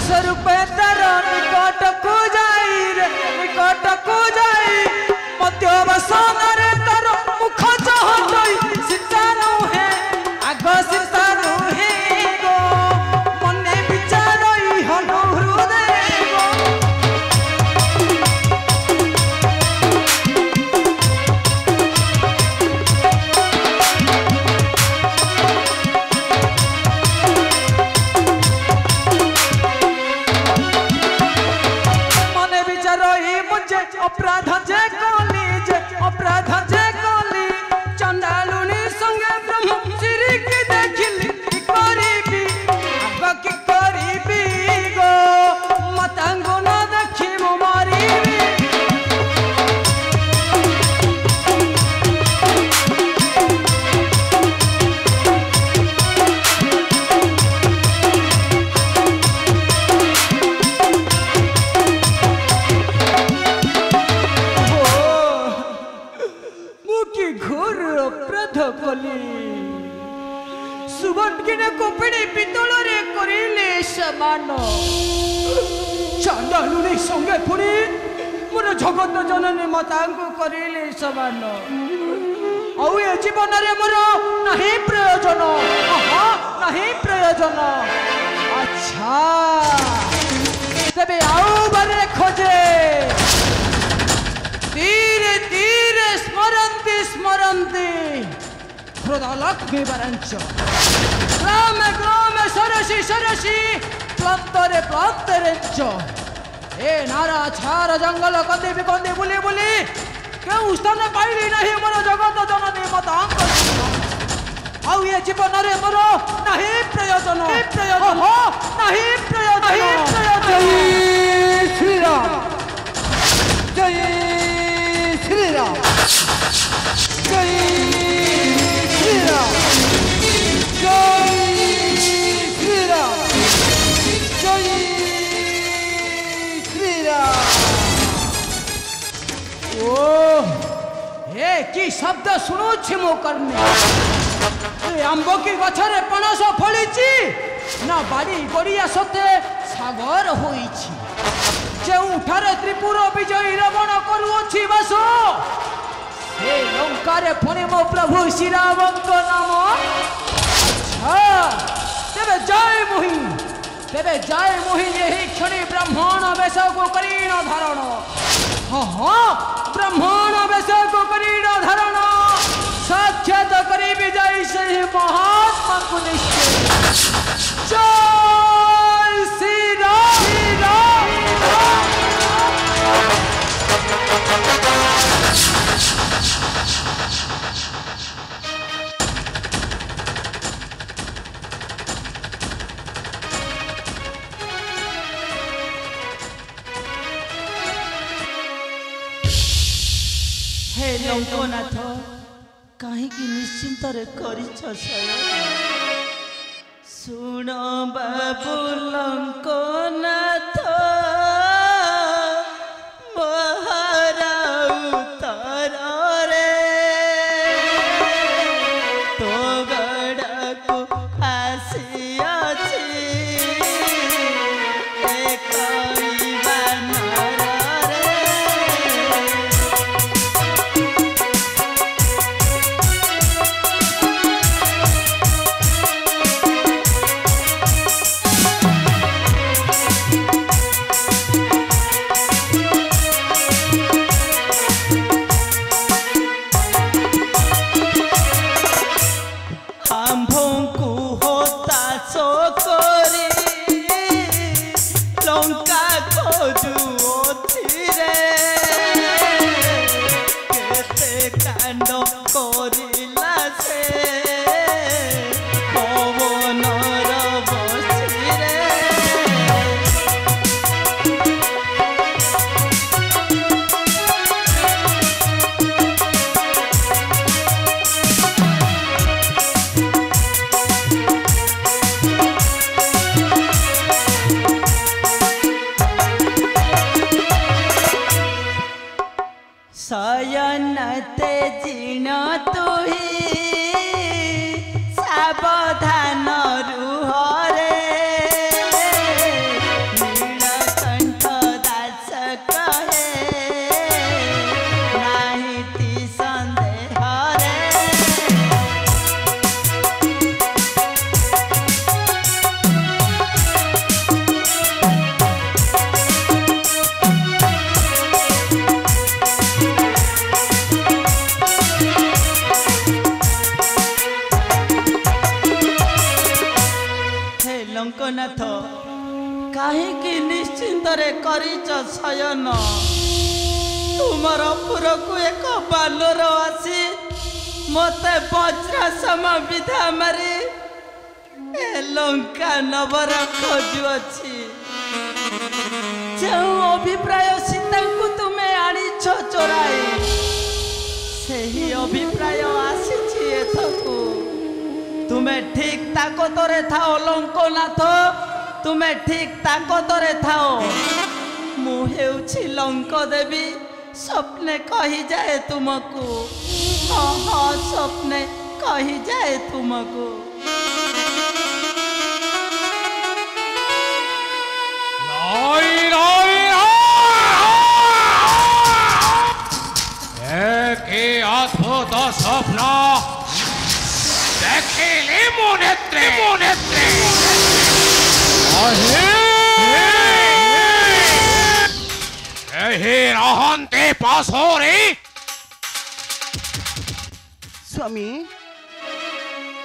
स्वरूपे तार निकट को जाई रे निकट को जाई मध्यवसन रे तार मुख चहटई सीता नुहे आग सीता नुहे गो मने विचारई हनु हृदय गो अपराध जे कली जे अपराध जे कली चंदालुनी संगे ब्रह्म श्री की देखिली की करीबी आग की करीबी गो मतंगो न देखी मो मारीबी सुबटकिने कोपिड़ी पितल रे करिले समान चंदालुनी संगे पुरी मोर जगत जननी मातांको करिले समान औ ए जीवन रे मोर नाही प्रयोजन आहा नाही प्रयोजन अच्छा तबे आउ बारे खोजे धीरे धीरे स्मरन्ति स्मरन्ति हृदय लक्ष्मी वरंच ग्रामे ग्रामे सरसी सरसी प्लंतरे प्लंतरेंच ए नारा छार जंगल कंदे भी कंदे बुली बुली केउ स्थान पाइली नहीं मोर जगत जननी मातांक आउ ये जीवन रे मोर नहीं प्रयोजन प्रयोजन हो नहीं प्रयोजन जय श्री राम जय श्री राम जय श्री राम जय श्री राम जय श्री राम ओ हे की शब्द शुणुछि मो कर्णे ए आंबो की गछरे पणस फळिछि ना बाड़ी गड़िया सते सागर होइछि जे उठारे त्रिपुर विजयी रावण करूछि बसो हे लंकारे पुणे मो प्रभु श्री रामଙ୍କ नाम अच्छा तेरे जय मोहि यही क्षणी ब्राह्मण वेश को करीण धारण हाँ हाँ ब्राह्मण वेश को करीण धारण साक्षात करी विजय से महात्मा को निश्चय जय श्री राम श्री राम हे लंकनाथ कहीं निश्चिंत शुण बाबू लंकनाथ कहीं निश्चिंतरे करिच शयन तुमर पुर को एक बालर आसी मते वज्रासम विधा मारी लंका नबर खोजुअछि जो अभिप्राय सीता को तुम्हें आनीछ चोराए सही अभिप्राय आसीछि एथकु तुम्हें ठीक ताकतरे थाओ लंकनाथ तुम्हें ठीक ताकतरे थाओ मु हेउछि लंक देवी स्वप्ने कही जाए तुमको हाँ हाँ स्वप्ने कही जाए तुमको अद्भुत स्वप्न देखिली मो नेत्रे रहते पासोरे स्वामी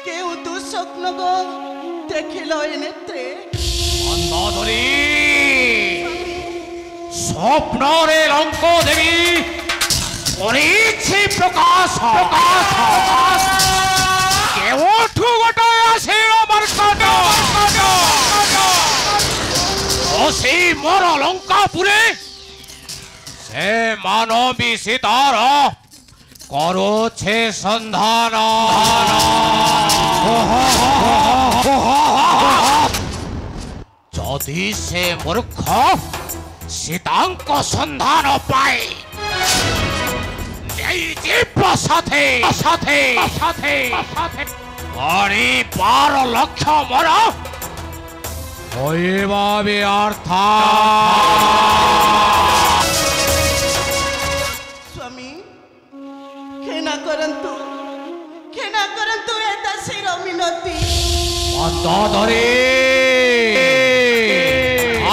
केउ दुस्वप्न गो देखिलो ए नेत्रे मंदोदरी स्वप्न रे लंक देवी प्रकाश केवठू गोटाए आशीर मर्कट असी मोर लंकापुरे से मानवी सीतार करोछे संधान जदि से मूर्ख सीतांक संधान पाए साथे बड़ी 12 लक्ष मोर होइबा व्यर्थ स्वामी खेना करंतु ए दासीर मिनती मंदोदरी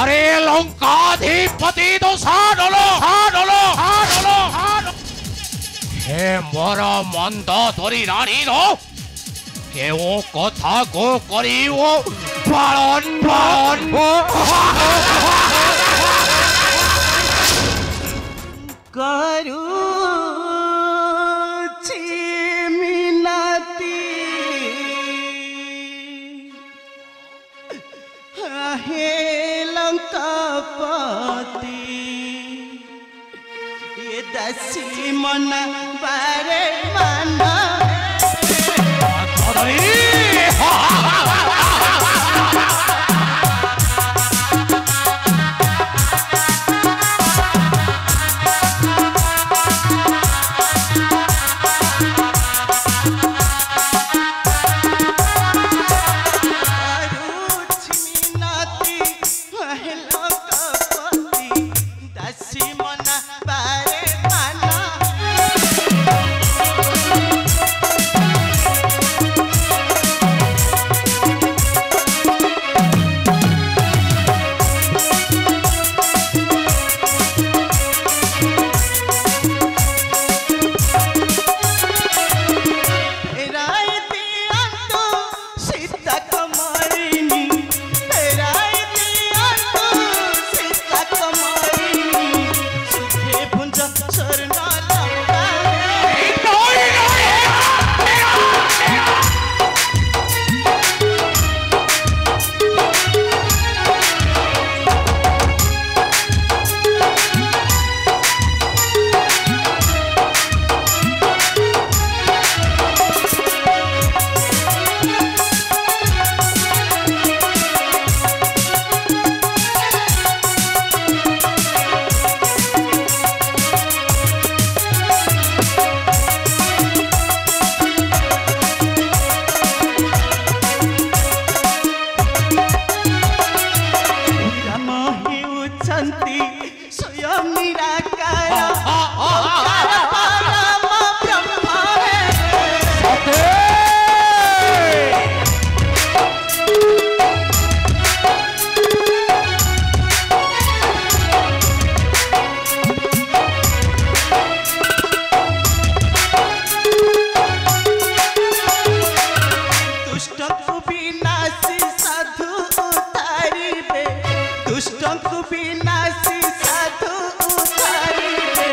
अरे लंकाधिपति दोषाडलो हे मोर मंदोदरी रानी रो केओ कथा को करिओ पालन करूछि मिनती हे लंकापति ये दासी मन बारे माना ବିନାଶୀ ସାଧୁ ଉଦ୍ଧାରିବେ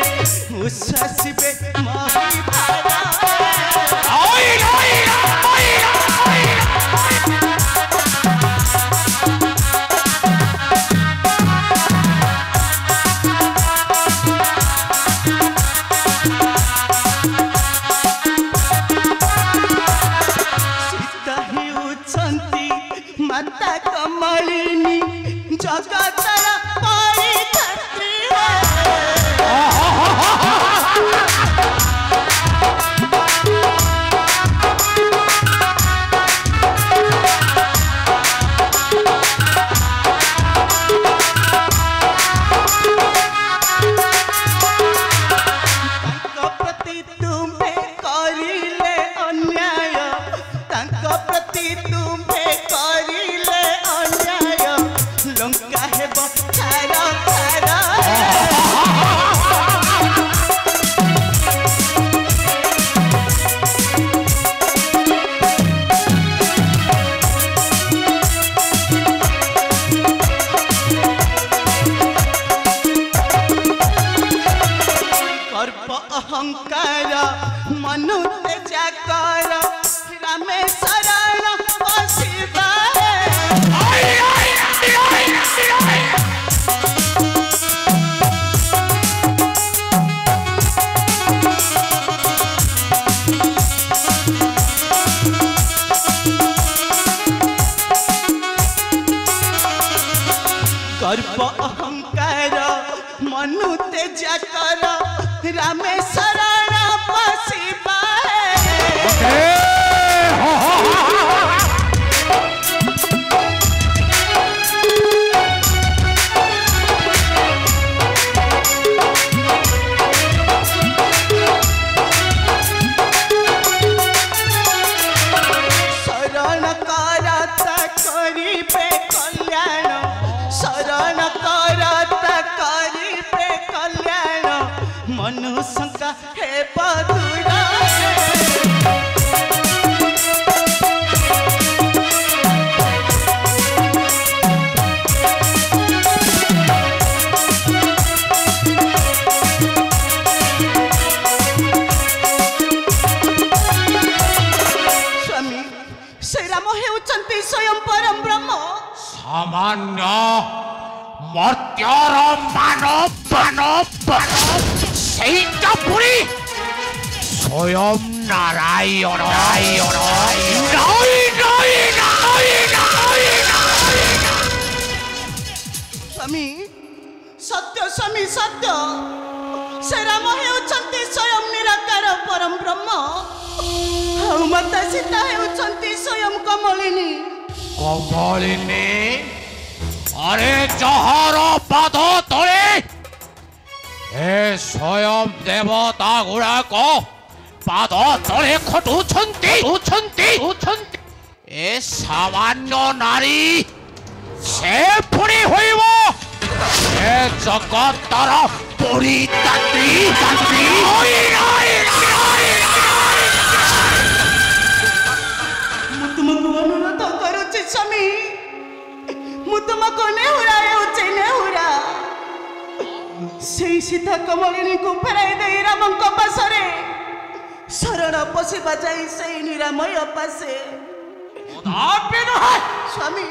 ଉଚ୍ଛ୍ୱାସିବେ ମହିଧାରା माता कमलिनी जगतर परिधात्री प्रति तुम्हें करिले अन्याय प्रति तुम्हें करिले अन्याय लंका हेब खार खार गर्व अहंकार मनु जाकर रामे शरण पशिबा गर्व अहंकार मनु जाकर रामे शरण पशिबा शरण करता करिबे कल्याण शरण करता करिबे कल्याण मनुष्य हे बदुरा स्वामी श्री राम हेउचंती स्वयं परम ब्रह्म सामान्य मर्त्यर मानव সেইটা পুরি স্বয়ং নারায়ণ स्वामी सत्य स्वामी सत्य श्री राम हेउचंती स्वयं निराकार परम ब्रह्म और माता सीता हेउचंती स्वयं कमलिनी कमलिनी अरे जहर पाद तले ए स्वयं देवता गुड़ाक पाद तले खटुछंती ए सामान्य नारी से पुरी होइब ए जगतर परितात्री मु तुमको अनुरोध करुछि स्वामी मु तुमको नेहुरा नेहुरा से सीता कमलिनी को फेराई दे रामंक पासरे शरण पशिबा जाई से निरामय पासे स्वामी स्वामी